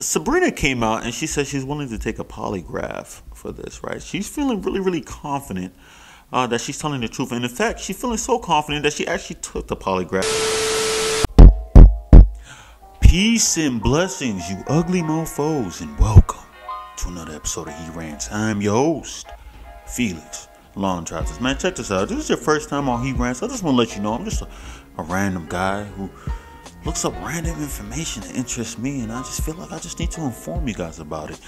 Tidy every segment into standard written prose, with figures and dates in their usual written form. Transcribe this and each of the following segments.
Sabrina came out and she said she's willing to take a polygraph for this, right? She's feeling really, really confident that she's telling the truth. And in fact, she's feeling so confident that she actually took the polygraph. Peace and blessings, you ugly mofos, and welcome to another episode of He Rants. I'm your host, Felix Long Trousers. Man, check this out. This is your first time on He Rants. I just want to let you know I'm just a random guy who looks up random information that interests me, and I just feel like I just need to inform you guys about it.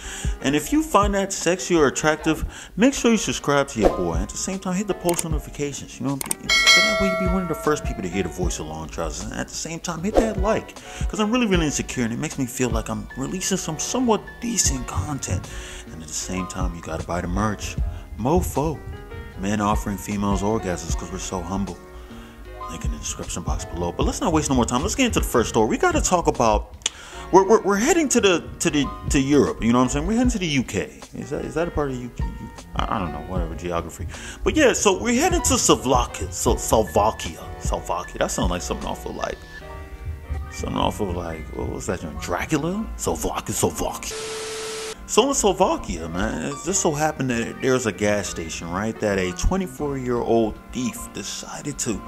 And if you find that sexy or attractive, make sure you subscribe to your boy. And at the same time, hit the post notifications, so that way you'll be one of the first people to hear the voice of Long Trousers. And at the same time, hit that like, because I'm really, really insecure, and it makes me feel like I'm releasing some somewhat decent content. And at the same time, you gotta buy the merch. Mofo, men offering females orgasms because we're so humble. Link in the description box below. But let's not waste no more time. Let's get into the first story. We got to talk about. We're heading to Europe. You know what I'm saying? We're heading to the UK. Is that a part of the UK? I don't know. Whatever geography. But yeah. So we're heading to Slovakia. Slovakia. That sounds like something awful like. What was that? Dracula. Slovakia. So in Slovakia, man, it just so happened that there's a gas station, right, that a 24-year-old thief decided to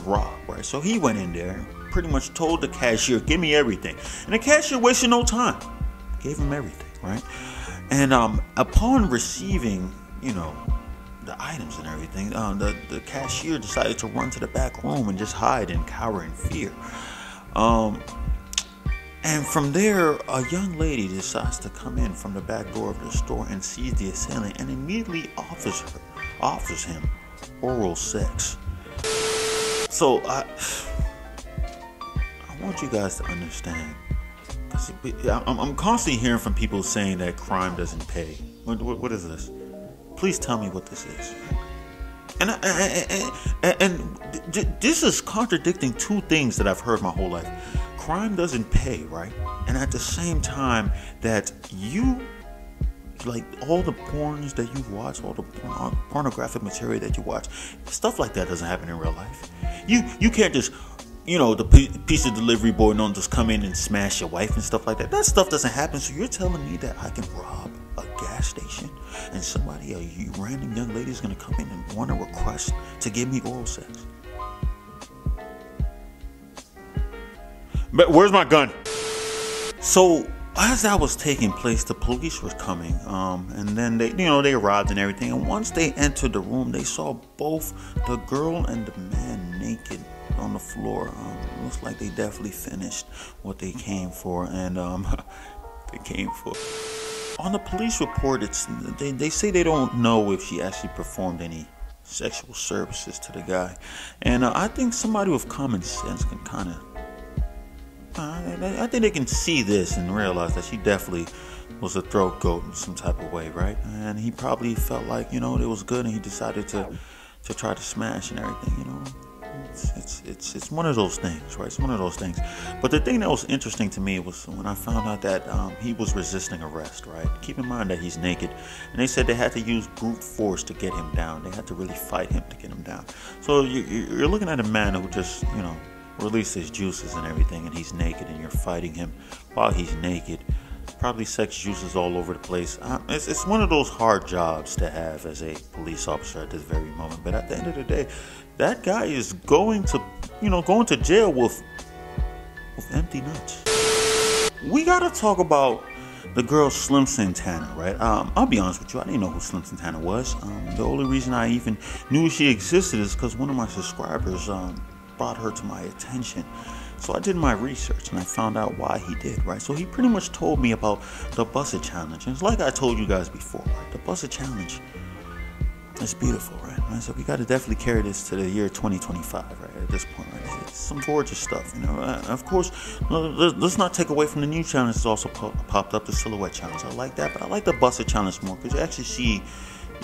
rob, right? So he went in there and pretty much told the cashier, give me everything. And the cashier wasted no time. Gave him everything, right? And upon receiving, the items and everything, the cashier decided to run to the back room and just hide and cower in fear. And from there, a young lady decides to come in from the back door of the store and sees the assailant and immediately offers him oral sex. So I want you guys to understand, because I'm constantly hearing from people saying that crime doesn't pay. What is this? Please tell me what this is. And this is contradicting two things that I've heard my whole life. Crime doesn't pay, right? And at the same time that you, like all the porns that you watch, all the pornographic material that you watch, stuff like that doesn't happen in real life. You can't just, the pizza delivery boy don't just come in and smash your wife and stuff like that. That stuff doesn't happen. So you're telling me that I can rob a gas station and somebody, a random young lady is going to come in and want to request to give me oral sex? But where's my gun? So as that was taking place, the police were coming, and then they arrived and everything. And once they entered the room, they saw both the girl and the man naked on the floor. It looks like they definitely finished what they came for, and on the police report, they say they don't know if she actually performed any sexual services to the guy, and I think somebody with common sense can kind of. I think they can see this and realize that she definitely was a throat goat in some type of way, right? And he probably felt like, it was good, and he decided to try to smash and everything, It's one of those things, right? It's one of those things. But the thing that was interesting to me was when I found out that he was resisting arrest, right? Keep in mind that he's naked, and they said they had to use brute force to get him down. They had to really fight him to get him down. So you're looking at a man who just, release his juices and everything, and he's naked, and you're fighting him while he's naked. Probably sex juices all over the place. It's one of those hard jobs to have as a police officer at this very moment. But at the end of the day, that guy is going to jail with empty nuts. We gotta talk about the girl Slim Santana, right? I'll be honest with you, I didn't know who Slim Santana was. The only reason I even knew she existed is because one of my subscribers brought her to my attention. So I did my research and I found out why he did, right? So he pretty much told me about the Bussitchallenge. And it's like I told you guys before, right? The Bussitchallenge is beautiful, right? So we got to definitely carry this to the year 2025, right? At this point, right? It's some gorgeous stuff, Of course, let's not take away from the new challenge that's also popped up, the Silhouette Challenge. I like that, but I like the Bussitchallenge more because you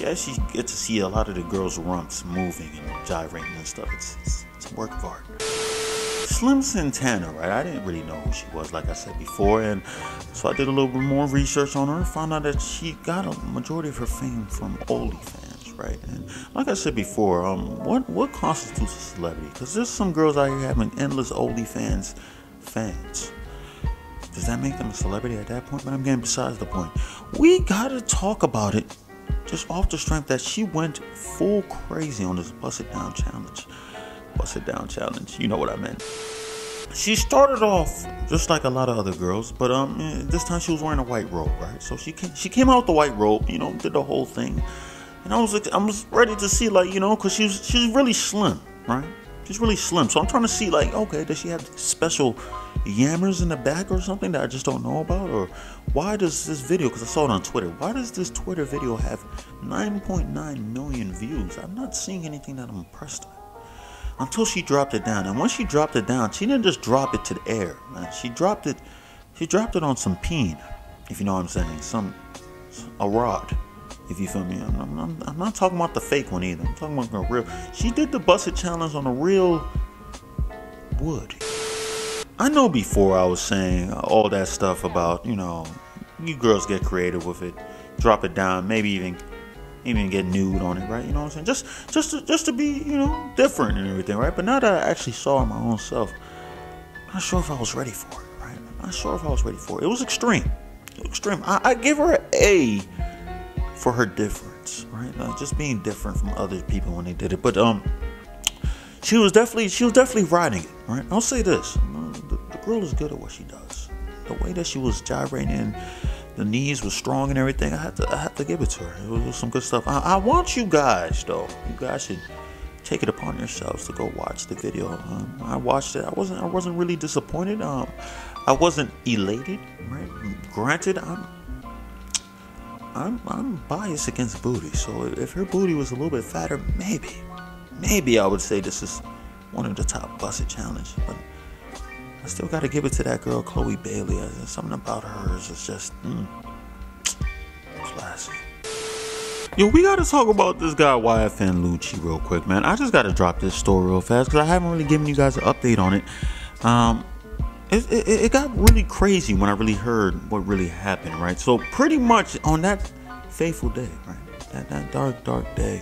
actually get to see a lot of the girls' rumps moving and gyrating and stuff. It's a work of art. Slim Santana, right? I didn't really know who she was, like I said before, and so I did a little bit more research on her and found out that she got a majority of her fame from OnlyFans, right? And like I said before, what constitutes a celebrity? Because there's some girls out here having endless OnlyFans fans. Does that make them a celebrity at that point? But I'm getting besides the point. We gotta talk about it just off the strength that she went full crazy on this Bust It Down challenge. Bust It Down challenge, you know what I meant. She started off just like a lot of other girls, but this time she was wearing a white robe, right? So she came out with the white robe, you know, did the whole thing, and I was ready to see, like, you know, because she's really slim, right? She's really slim, so I'm trying to see, like, okay, does she have special yammers in the back or something that I just don't know about? Or why does this video, because I saw it on Twitter, why does this Twitter video have 9.9 million views? I'm not seeing anything that I'm impressed with. Until she dropped it down. And once she dropped it down, she didn't just drop it to the air, man. She dropped it on some peen, if you know what I'm saying. A rod, if you feel me. I'm not talking about the fake one either. I'm talking about the real. She did the Bust It challenge on a real wood. I know before I was saying all that stuff about, you know, you girls get creative with it, drop it down, maybe even get nude on it, right? You know what I'm saying? Just to be, you know, different and everything, right? But now that I actually saw it my own self, I'm not sure if I was ready for it, right? I'm not sure if I was ready for it. It was extreme. Extreme. I give her an A for her difference, right? Just being different from other people when they did it. But she was definitely riding it, right? I'll say this: the girl is good at what she does. The way that she was gyrating, the knees were strong and everything. I have to give it to her. It was some good stuff. I want you guys, though. You guys should take it upon yourselves to go watch the video. I watched it. I wasn't really disappointed. I wasn't elated, right? Granted, I'm biased against booty. So if her booty was a little bit fatter, maybe I would say this is one of the top Bust It challenge. But I still got to give it to that girl, Chloe Bailey. Something about hers is just classy. Yo, we got to talk about this guy, YFN Lucci, real quick, man. I just got to drop this story real fast because I haven't really given you guys an update on it. It got really crazy when I really heard what really happened, right? So pretty much on that fateful day, right? That dark day,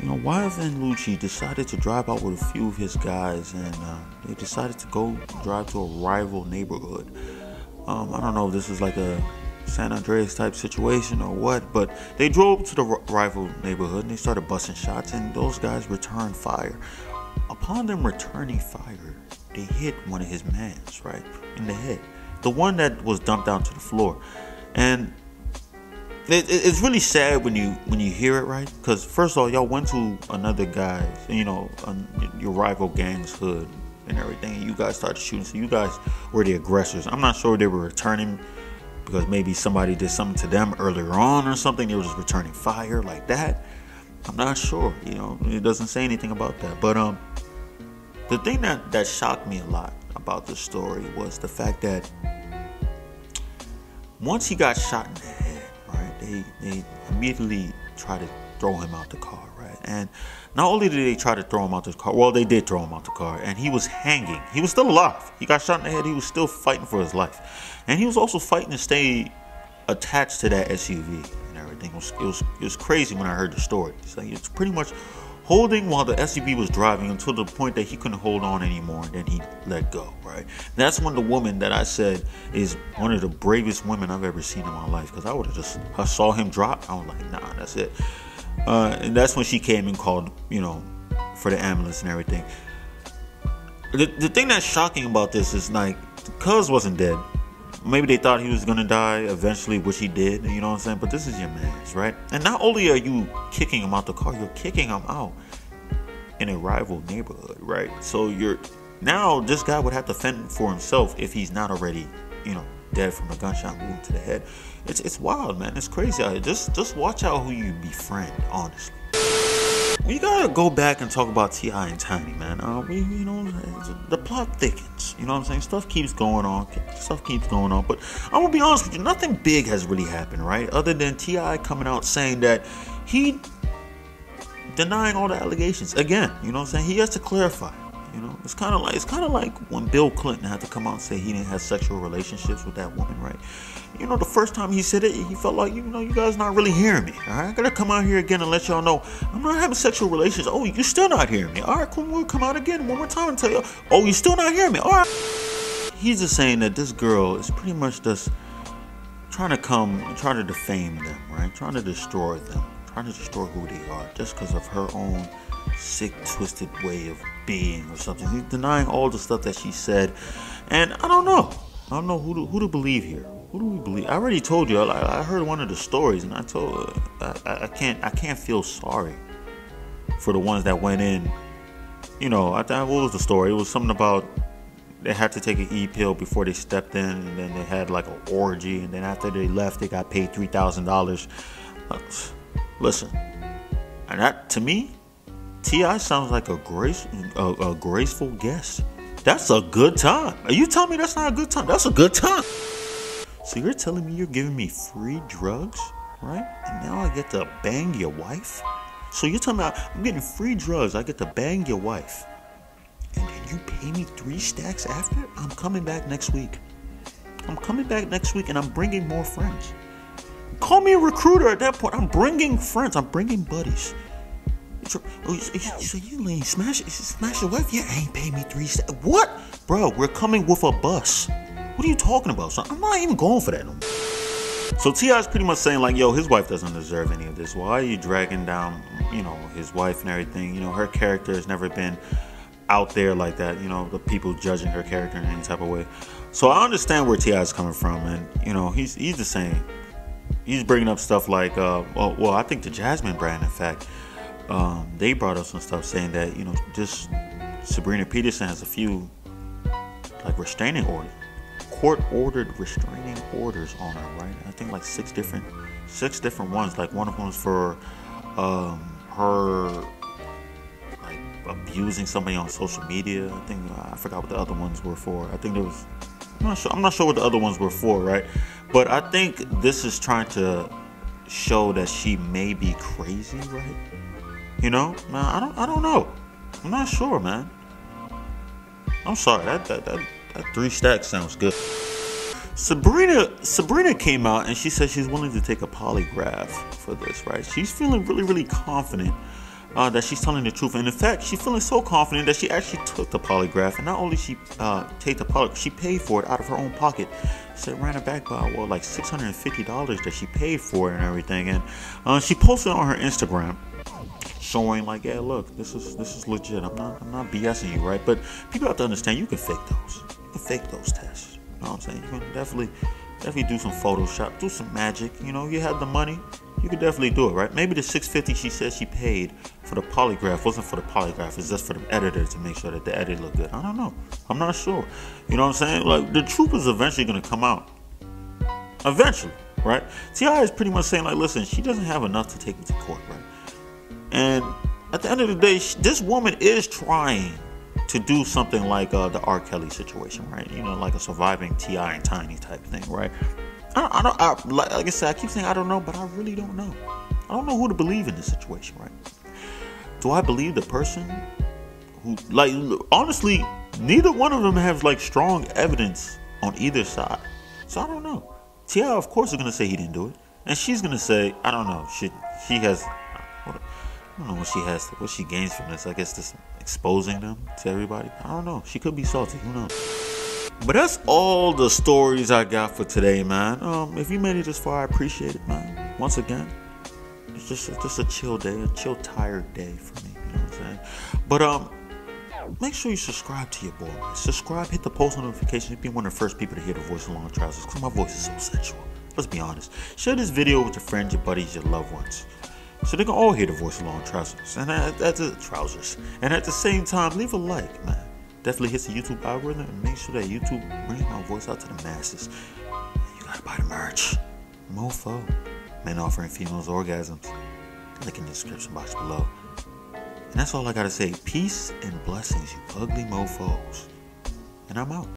you know, YFN Lucci decided to drive out with a few of his guys, and they decided to go drive to a rival neighborhood. I don't know if this is like a San Andreas type situation or what, but they drove to the rival neighborhood and they started busting shots, and those guys returned fire. Upon them returning fire, they hit one of his mans, right, in the head. The one that was dumped down to the floor. And it's really sad when you hear it, right? Because first of all, y'all went to another guy's, you know, your rival gang's hood and everything, and you guys started shooting. So you guys were the aggressors. I'm not sure they were returning because maybe somebody did something to them earlier on or something. They were just returning fire like that. I'm not sure. You know, it doesn't say anything about that. But the thing that shocked me a lot about this story was the fact that once he got shot in the head, right, they immediately tried to throw him out the car, right? And not only did they try to throw him out the car, well, they did throw him out the car, and he was hanging. He was still alive. He got shot in the head. He was still fighting for his life, and he was also fighting to stay attached to that SUV and everything. It was crazy when I heard the story. It's like it's pretty much holding while the SUV was driving until the point that he couldn't hold on anymore, and then he let go, right? That's when the woman that I said is one of the bravest women I've ever seen in my life, because I saw him drop, I was like, nah, that's it. And that's when she came and called, you know, for the ambulance and everything. The thing that's shocking about this is, like, Cuz wasn't dead. Maybe they thought he was gonna die eventually, which he did, you know what I'm saying? But this is your man's, right? And not only are you kicking him out the car, you're kicking him out in a rival neighborhood, right? So now this guy would have to fend for himself if he's not already, you know, dead from a gunshot wound to the head. It's wild, man. It's crazy out here. Just watch out who you befriend, honestly. We gotta go back and talk about T.I and Tiny, man. You know, the plot thickens. You know what I'm saying? Stuff keeps going on. But I'm gonna be honest with you, nothing big has really happened, right? Other than T.I coming out saying that he denying all the allegations again. You know what I'm saying? He has to clarify. You know, it's kind of like when Bill Clinton had to come out and say he didn't have sexual relationships with that woman, right? You know, the first time he said it, he felt like, you know, you guys not really hearing me. All right, I gotta come out here again and let y'all know I'm not having sexual relations. Oh, you still not hearing me? All right, cool. We'll come out again one more time and tell you. Oh, you still not hearing me? All right. he's just saying that this girl is pretty much just trying to defame them, right? Trying to destroy them, trying to destroy who they are, just because of her own sick, twisted way of being or something. He's denying all the stuff that she said, and I don't know who to believe here. Who do we believe? I already told you. I heard one of the stories, and I told I can't feel sorry for the ones that went in. You know, what was the story? It was something about they had to take an E-pill before they stepped in, and then they had like an orgy, and then after they left, they got paid $3,000. Listen, and that to me, T.I. sounds like a graceful guest. That's a good time. Are you telling me that's not a good time? That's a good time. So you're telling me you're giving me free drugs, right? And now I get to bang your wife? So you're telling me I'm getting free drugs, I get to bang your wife, and then you pay me 3 stacks after? I'm coming back next week. I'm coming back next week, and I'm bringing more friends. Call me a recruiter at that point. I'm bringing friends. I'm bringing buddies. So you lady smash your wife? Yeah, ain't pay me 3 stacks. What? Bro, we're coming with a bus. What are you talking about, son? I'm not even going for that no more. So T.I.'s pretty much saying like, yo, his wife doesn't deserve any of this. Why are you dragging down, you know, his wife and everything? You know, her character has never been out there like that. You know, the people judging her character in any type of way. So I understand where T.I.'s coming from, and you know, he's the same. He's bringing up stuff like, well, I think the Jasmine brand, in fact, they brought up some stuff saying that, you know, just Sabrina Peterson has a few like restraining orders. Court-ordered restraining orders on her, right? I think like six different ones. Like one of them was for her like abusing somebody on social media. I think I forgot what the other ones were for. I think there was. I'm not sure what the other ones were for, right? But I think this is trying to show that she may be crazy, right? You know, man. I don't know. I'm not sure, man. I'm sorry. That 3 stacks sounds good. Sabrina came out and she said she's willing to take a polygraph for this, right? She's feeling really, really confident that she's telling the truth. And in fact, she's feeling so confident that she actually took the polygraph. And not only she take the polygraph, she paid for it out of her own pocket. So it ran it back by, well, like $650 that she paid for it and everything. And she posted on her Instagram showing like, yeah, look, this is legit. I'm not BSing you, right? But people have to understand you can fake those. You can fake those tests. You know what I'm saying? You can definitely do some Photoshop, do some magic. You know, you have the money, you can definitely do it, right? Maybe the $650 she said she paid for the polygraph wasn't for the polygraph. It's just for the editor to make sure that the edit looked good. I don't know. I'm not sure. You know what I'm saying? Like, the truth is eventually gonna come out. Eventually, right? T.I. is pretty much saying like, listen, she doesn't have enough to take me to court, right? And at the end of the day, this woman is trying to do something like the R. Kelly situation, right? You know, like a surviving T.I. and Tiny type thing, right? Like I said, I keep saying I don't know, but I really don't know. I don't know who to believe in this situation, right? Do I believe the person who, like, honestly, neither one of them have like strong evidence on either side. So I don't know. T.I., of course, is gonna say he didn't do it, and she's gonna say, I don't know. She has. I don't know what she gains from this. I guess just exposing them to everybody. I don't know. She could be salty. Who knows? But that's all the stories I got for today, man. If you made it this far, I appreciate it, man. Once again, it's just a chill day, a chill, tired day for me. You know what I'm saying? But make sure you subscribe to your boy, man. Subscribe, hit the post notification. Be one of the first people to hear the voice of long trousers, because my voice is so sensual. Let's be honest. Share this video with your friends, your buddies, your loved ones, so they can all hear the voice of long trousers. And that's the trousers. And at the same time, leave a like, man. Definitely hits the YouTube algorithm and make sure that YouTube brings my voice out to the masses. You gotta buy the merch. Mofo. Men offering females orgasms. Link in the description box below. And that's all I gotta say. Peace and blessings, you ugly mofos. And I'm out.